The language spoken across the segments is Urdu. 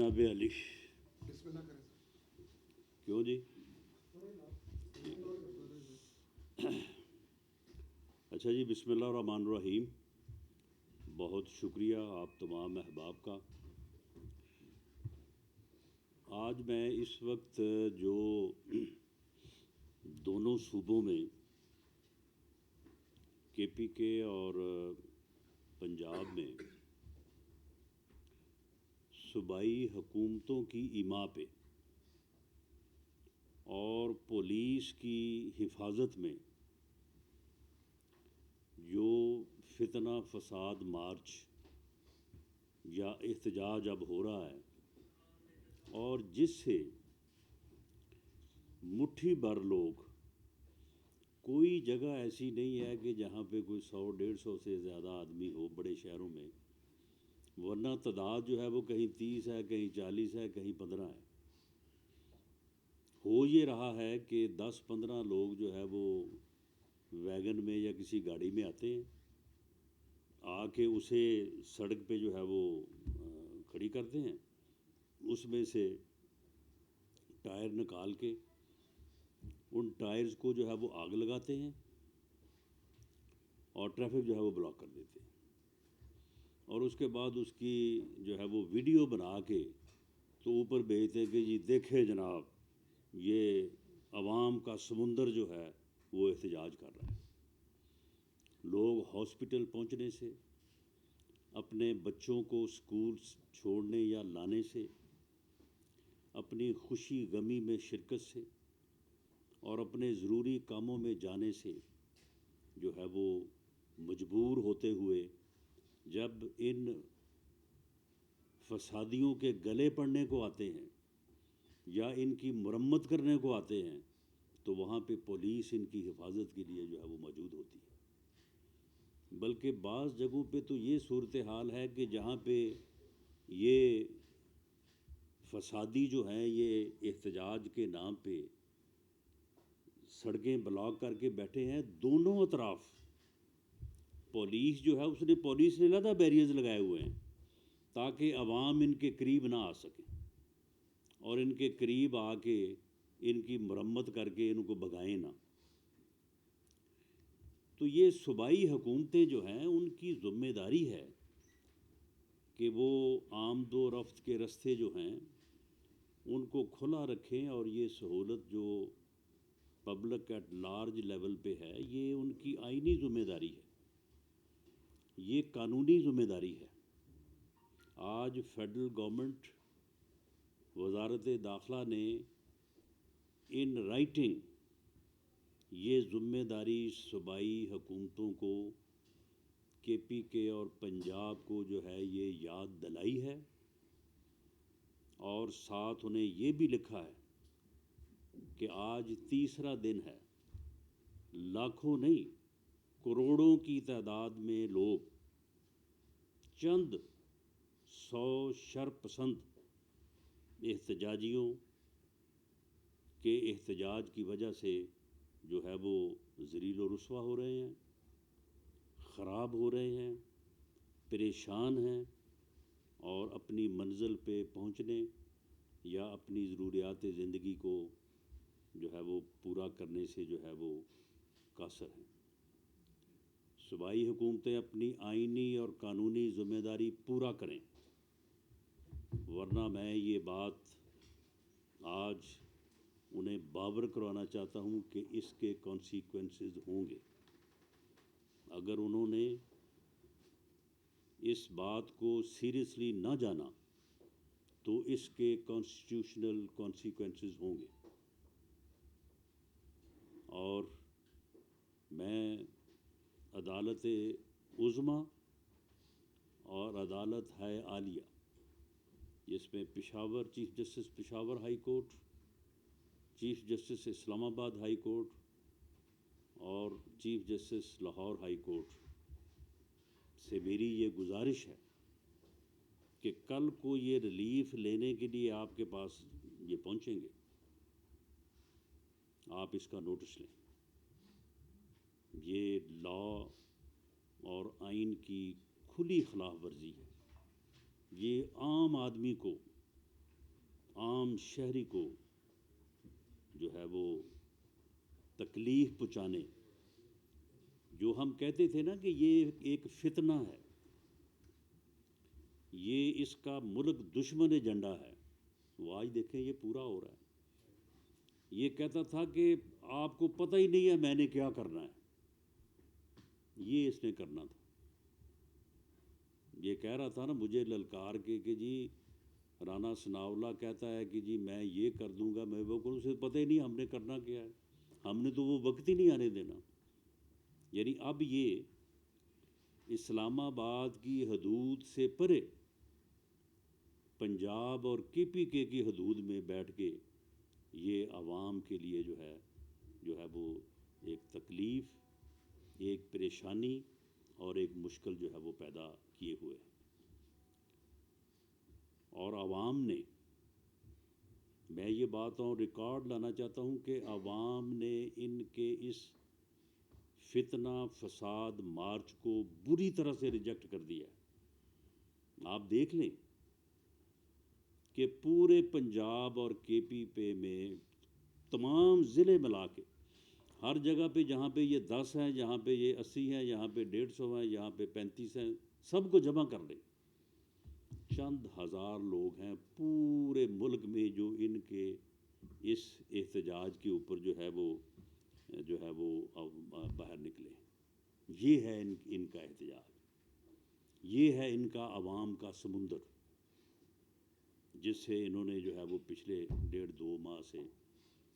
جناب علی. بسم اللہ کریں سر. کیوں جی؟ اچھا جی، بسم اللہ الرحمن الرحیم. بہت شکریہ آپ تمام احباب کا. آج میں اس وقت جو دونوں صوبوں میں کے پی کے اور پنجاب میں صوبائی حکومتوں کی ایما پہ اور پولیس کی حفاظت میں جو فتنہ فساد مارچ یا احتجاج اب ہو رہا ہے، اور جس سے مٹھی بھر لوگ، کوئی جگہ ایسی نہیں ہے کہ جہاں پہ کوئی 100-150 سے زیادہ آدمی ہو بڑے شہروں میں، ورنہ تعداد جو ہے وہ کہیں 30 ہے، کہیں 40 ہے، کہیں 15 ہے. ہو یہ رہا ہے کہ 10-15 لوگ جو ہے وہ ویگن میں یا کسی گاڑی میں آتے ہیں، آ کے اسے سڑک پہ جو ہے وہ کھڑی کرتے ہیں، اس میں سے ٹائر نکال کے ان ٹائرز کو جو ہے وہ آگ لگاتے ہیں اور ٹریفک جو ہے وہ بلاک کر دیتے ہیں، اور اس کے بعد اس کی جو ہے وہ ویڈیو بنا کے تو اوپر بھیجتے ہیں کہ جی دیکھیں جناب، یہ عوام کا سمندر جو ہے وہ احتجاج کر رہا ہے. لوگ ہاسپٹل پہنچنے سے، اپنے بچوں کو اسکول چھوڑنے یا لانے سے، اپنی خوشی غمی میں شرکت سے اور اپنے ضروری کاموں میں جانے سے جو ہے وہ مجبور ہوتے ہوئے جب ان فسادیوں کے گلے پڑنے کو آتے ہیں یا ان کی مرمت کرنے کو آتے ہیں تو وہاں پہ پولیس ان کی حفاظت کے لیے جو ہے وہ موجود ہوتی ہے. بلکہ بعض جگہوں پہ تو یہ صورتحال ہے کہ جہاں پہ یہ فسادی جو ہیں یہ احتجاج کے نام پہ سڑکیں بلاک کر کے بیٹھے ہیں، دونوں اطراف پولیس جو ہے پولیس نے علیحدہ بیریئرز لگائے ہوئے ہیں تاکہ عوام ان کے قریب نہ آ سکیں اور ان کے قریب آ کے ان کی مرمت کر کے ان کو بھگائیں نہ. تو یہ صوبائی حکومتیں جو ہیں ان کی ذمہ داری ہے کہ وہ آمد و رفت کے رستے جو ہیں ان کو کھلا رکھیں، اور یہ سہولت جو پبلک ایٹ لارج لیول پہ ہے یہ ان کی آئینی ذمہ داری ہے، یہ قانونی ذمہ داری ہے. آج فیڈرل گورنمنٹ، وزارت داخلہ نے ان رائٹنگ یہ ذمہ داری صوبائی حکومتوں کو، کے پی کے اور پنجاب کو جو ہے یہ یاد دلائی ہے، اور ساتھ انہیں یہ بھی لکھا ہے کہ آج تیسرا دن ہے، لاکھوں نہیں کروڑوں کی تعداد میں لوگ چند 100 شرپسند احتجاجیوں کے احتجاج کی وجہ سے جو ہے وہ ذلیل و رسوا ہو رہے ہیں، خراب ہو رہے ہیں، پریشان ہیں، اور اپنی منزل پہ پہنچنے یا اپنی ضروریات زندگی کو جو ہے وہ پورا کرنے سے جو ہے وہ قاصر ہیں. صوبائی حکومتیں اپنی آئینی اور قانونی ذمہ داری پورا کریں، ورنہ میں یہ بات آج انہیں باور کروانا چاہتا ہوں کہ اس کے کانسیکوینسز ہوں گے. اگر انہوں نے اس بات کو سیریسلی نہ جانا تو اس کے کانسٹیٹیوشنل کانسیکوینسز ہوں گے. اور میں عدالت عظمیٰ اور عدالت ہے عالیہ، جس میں Peshawar chief justice Peshawar high court, chief justice Islamabad high court اور chief justice Lahore high court سے میری یہ گزارش ہے کہ کل کو یہ ریلیف لینے کے لیے آپ کے پاس یہ پہنچیں گے، آپ اس کا نوٹس لیں. یہ لا اور آئین کی کھلی خلاف ورزی ہے. یہ عام آدمی کو عام شہری کو جو ہے وہ تکلیف پہنچانے، جو ہم کہتے تھے نا کہ یہ ایک فتنہ ہے، یہ اس کا ملک دشمن ایجنڈا ہے، وہ آج دیکھیں یہ پورا ہو رہا ہے۔ یہ کہتا تھا کہ آپ کو پتہ ہی نہیں ہے میں نے کیا کرنا ہے، یہ اس نے کرنا تھا۔ یہ کہہ رہا تھا نا مجھے للکار کے کہ جی رانا ثناءاللہ کہتا ہے کہ جی میں یہ کر دوں گا، میں وہ کروں، اسے پتہ ہی نہیں ہم نے کرنا کیا ہے، ہم نے تو وہ وقت ہی نہیں آنے دینا۔ یعنی اب یہ اسلام آباد کی حدود سے پرے پنجاب اور کے پی کے کی حدود میں بیٹھ کے یہ عوام کے لیے جو ہے وہ ایک تکلیف، ایک پریشانی اور ایک مشکل جو ہے وہ پیدا کیے ہوئے ہے۔ اور عوام نے، میں یہ بات اور ریکارڈ لانا چاہتا ہوں کہ عوام نے ان کے اس فتنہ فساد مارچ کو بری طرح سے ریجیکٹ کر دیا ہے۔ آپ دیکھ لیں کہ پورے پنجاب اور کے پی پے میں تمام ضلع ملا کے ہر جگہ پہ جہاں پہ یہ 10 ہیں، جہاں پہ یہ 80 ہیں، یہاں پہ 150 ہیں، یہاں پہ 35 ہیں، سب کو جمع کر لیں، چند ہزار لوگ ہیں پورے ملک میں جو ان کے اس احتجاج کے اوپر جو ہے وہ باہر نکلے۔ یہ ہے ان کا احتجاج، یہ ہے ان کا عوام کا سمندر، جس سے انہوں نے جو ہے وہ پچھلے 1.5-2 ماہ سے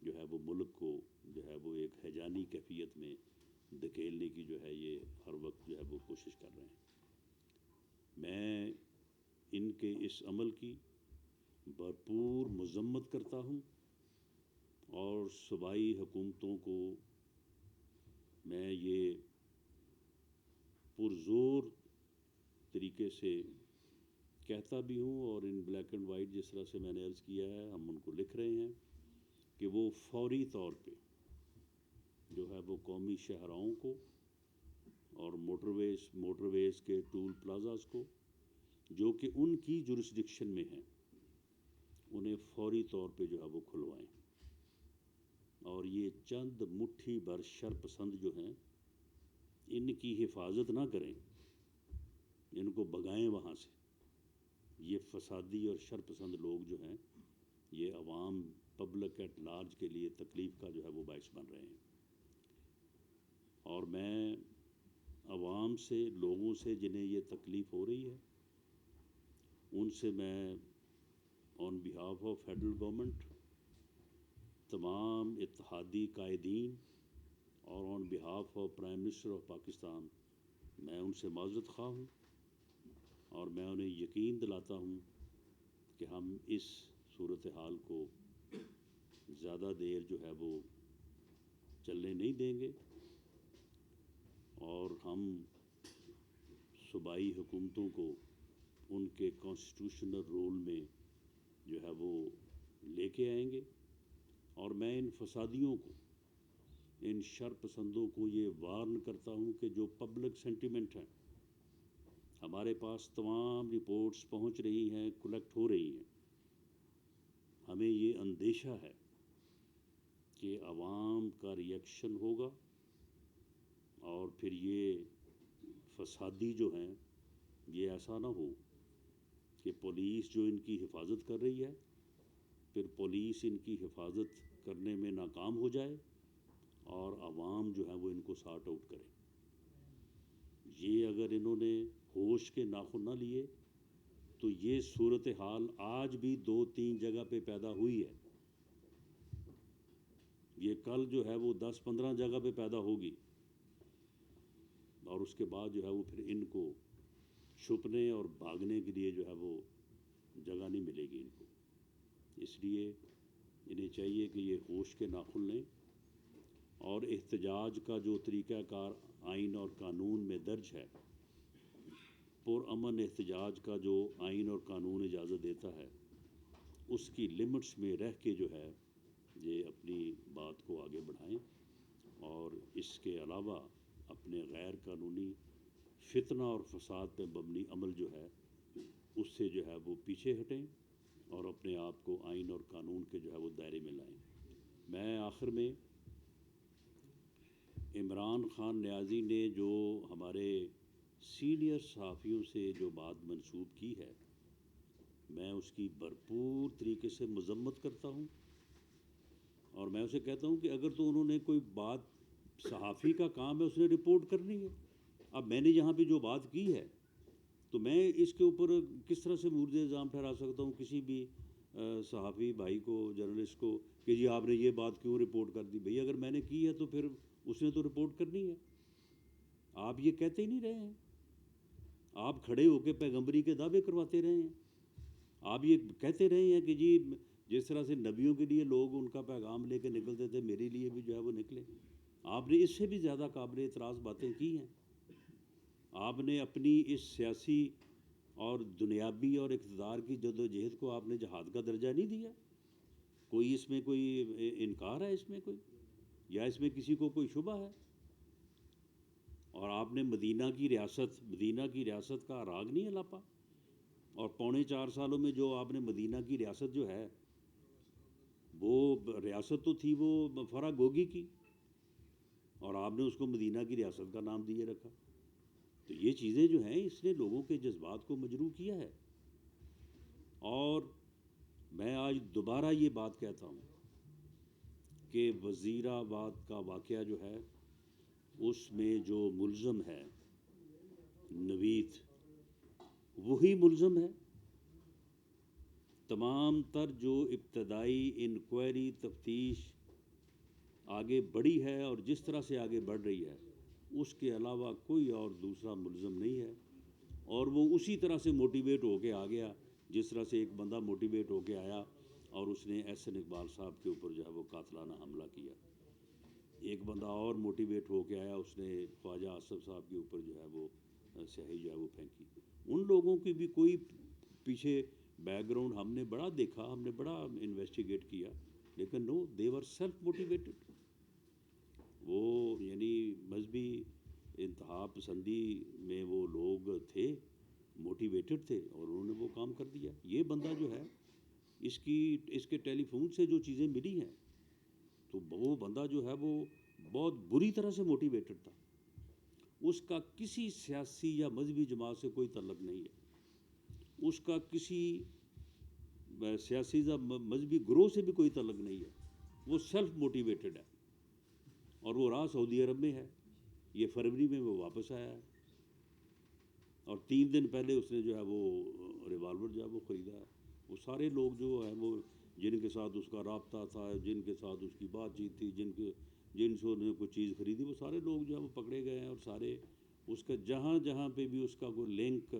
جو ہے وہ ملک کو جو ہے وہ ایک ہیجانی کیفیت میں دھکیلنے کی جو ہے یہ ہر وقت جو ہے وہ کوشش کر رہے ہیں۔ میں ان کے اس عمل کی بھرپور مذمت کرتا ہوں، اور صوبائی حکومتوں کو میں یہ پرزور طریقے سے کہتا بھی ہوں، اور ان بلیک اینڈ وائٹ جس طرح سے میں نے عرض کیا ہے ہم ان کو لکھ رہے ہیں کہ وہ فوری طور پہ جو ہے وہ قومی شاہراہوں کو اور موٹر ویز کے ٹول پلازاز کو جو کہ ان کی جورسڈکشن میں ہیں انہیں فوری طور پہ جو ہے وہ کھلوائیں، اور یہ چند مٹھی بھر شر پسند جو ہیں ان کی حفاظت نہ کریں، ان کو بھگائیں وہاں سے۔ یہ فسادی اور شر پسند لوگ جو ہیں یہ عوام پبلک ایٹ لارج کے لیے تکلیف کا جو ہے وہ باعث بن رہے ہیں۔ اور میں عوام سے، لوگوں سے جنہیں یہ تکلیف ہو رہی ہے، ان سے میں on behalf of federal government, تمام اتحادی قائدین، اور on behalf of prime minister of Pakistan میں ان سے معذرت خواہ ہوں، اور میں انہیں یقین دلاتا ہوں کہ ہم اس صورتحال کو زیادہ دیر جو ہے وہ چلنے نہیں دیں گے، اور ہم صوبائی حکومتوں کو ان کے کانسٹیٹیوشنل رول میں جو ہے وہ لے کے آئیں گے۔ اور میں ان فسادیوں کو، ان شر پسندوں کو یہ وارن کرتا ہوں کہ جو پبلک سینٹیمنٹ ہیں، ہمارے پاس تمام رپورٹس پہنچ رہی ہیں، کلیکٹ ہو رہی ہیں، ہمیں یہ اندیشہ ہے کہ عوام کا ریئیکشن ہوگا، اور پھر یہ فسادی جو ہیں یہ ایسا نہ ہو کہ پولیس جو ان کی حفاظت کر رہی ہے، پھر پولیس ان کی حفاظت کرنے میں ناکام ہو جائے اور عوام جو ہے وہ ان کو سارٹ آؤٹ کرے۔ یہ اگر انہوں نے ہوش کے ناخن نہ لیے تو یہ صورتحال آج بھی 2-3 جگہ پہ پیدا ہوئی ہے، یہ کل جو ہے وہ 10-15 جگہ پہ پیدا ہوگی، اور اس کے بعد جو ہے وہ پھر ان کو چھپنے اور بھاگنے کے لیے جو ہے وہ جگہ نہیں ملے گی ان کو۔ اس لیے انہیں چاہیے کہ یہ ہوش کے ناخن لیں، اور احتجاج کا جو طریقہ کار آئین اور قانون میں درج ہے، پرامن احتجاج کا جو آئین اور قانون اجازت دیتا ہے، اس کی لمٹس میں رہ کے جو ہے یہ اپنی بات کو آگے بڑھائیں، اور اس کے علاوہ اپنے غیر قانونی فتنہ اور فساد پہ مبنی عمل جو ہے اس سے جو ہے وہ پیچھے ہٹیں، اور اپنے آپ کو آئین اور قانون کے جو ہے وہ دائرے میں لائیں۔ میں آخر میں عمران خان نیازی نے جو ہمارے سینئر صحافیوں سے جو بات منسوب کی ہے، میں اس کی بھرپور طریقے سے مذمت کرتا ہوں، اور میں اسے کہتا ہوں کہ اگر تو انہوں نے کوئی بات، صحافی کا کام ہے اس نے رپورٹ کرنی ہے۔ اب میں نے یہاں پہ جو بات کی ہے تو میں اس کے اوپر کس طرح سے مورد الزام ٹھہرا سکتا ہوں کسی بھی صحافی بھائی کو، جرنلسٹ کو، کہ جی آپ نے یہ بات کیوں رپورٹ کر دی؟ بھئی اگر میں نے کی ہے تو پھر اس نے تو رپورٹ کرنی ہے۔ آپ یہ کہتے ہی نہیں رہے ہیں، آپ کھڑے ہو کے پیغمبری کے دعوے کرواتے رہے ہیں، آپ یہ کہتے رہے ہیں کہ جی جس طرح سے نبیوں کے لیے لوگ ان کا پیغام لے کے نکلتے تھے، میرے لیے بھی جو ہے وہ نکلے۔ آپ نے اس سے بھی زیادہ قابل اعتراض باتیں کی ہیں۔ آپ نے اپنی اس سیاسی اور دنیاوی اور اقتدار کی جدوجہد کو آپ نے جہاد کا درجہ نہیں دیا۔ کوئی اس میں کوئی انکار ہے اس میں کوئی، یا اس میں کسی کو کوئی شبہ ہے؟ اور آپ نے مدینہ کی ریاست کا راگ نہیں الاپا، اور 4.25 سالوں میں جو آپ نے مدینہ کی ریاست جو ہے، وہ ریاست تو تھی وہ فرا گوگی کی، اور آپ نے اس کو مدینہ کی ریاست کا نام دیے رکھا۔ تو یہ چیزیں جو ہیں اس نے لوگوں کے جذبات کو مجروح کیا ہے۔ اور میں آج دوبارہ یہ بات کہتا ہوں کہ وزیر آباد کا واقعہ جو ہے اس میں جو ملزم ہے نوید، وہی ملزم ہے۔ تمام تر جو ابتدائی انکوائری تفتیش آگے بڑھی ہے اور جس طرح سے آگے بڑھ رہی ہے، اس کے علاوہ کوئی اور دوسرا ملزم نہیں ہے، اور وہ اسی طرح سے موٹیویٹ ہو کے آ گیا جس طرح سے ایک بندہ موٹیویٹ ہو کے آیا اور اس نے احسن اقبال صاحب کے اوپر جو ہے وہ قاتلانہ حملہ کیا۔ ایک بندہ اور موٹیویٹ ہو کے آیا، اس نے خواجہ آصف صاحب کے اوپر جو ہے وہ سیاہی جو ہے وہ پھینکی۔ ان لوگوں کی بھی کوئی پیچھے بیک گراؤنڈ ہم نے بڑا دیکھا، ہم نے بڑا انویسٹیگیٹ کیا، لیکن نو، دے ور سیلف موٹیویٹڈ۔ وہ یعنی مذہبی انتہا پسندی میں وہ لوگ تھے، موٹیویٹڈ تھے، اور انہوں نے وہ کام کر دیا۔ یہ بندہ جو ہے اس کے ٹیلی فون سے جو چیزیں ملی ہیں، تو وہ بندہ جو ہے وہ بہت بری طرح سے موٹیویٹڈ تھا۔ اس کا کسی سیاسی یا مذہبی جماعت سے کوئی تعلق نہیں ہے، اس کا کسی سیاسی یا مذہبی گروہ سے بھی کوئی تعلق نہیں ہے، وہ سیلف موٹیویٹڈ ہے، اور وہ رہا سعودی عرب میں ہے۔ یہ فروری میں وہ واپس آیا ہے، اور 3 دن پہلے اس نے جو ہے وہ ریوالور جو ہے وہ خریدا ہے۔ وہ سارے لوگ جو ہیں وہ جن کے ساتھ اس کا رابطہ تھا، جن کے ساتھ اس کی بات چیت تھی، جن سے انہوں نے کوئی چیز خریدی، وہ سارے لوگ جو ہے وہ پکڑے گئے ہیں، اور سارے اس کا جہاں پہ بھی اس کا کوئی لنک،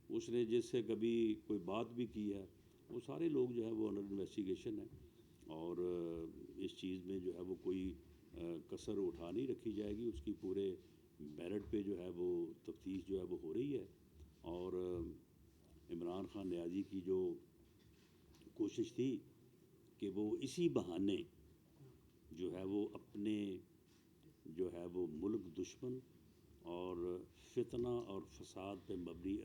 اس نے جس سے کبھی کوئی بات بھی کی ہے، وہ سارے لوگ جو ہے وہ انڈر انویسٹیگیشن ہیں، اور اس چیز میں جو ہے وہ کوئی کسر اٹھا نہیں رکھی جائے گی۔ اس کی پورے میرٹ پہ جو ہے وہ تفتیش جو ہے وہ ہو رہی ہے، اور عمران خان نیازی کی جو کوشش تھی کہ وہ اسی بہانے جو ہے وہ اپنے جو ہے وہ ملک دشمن اور فتنہ اور فساد پہ مبنی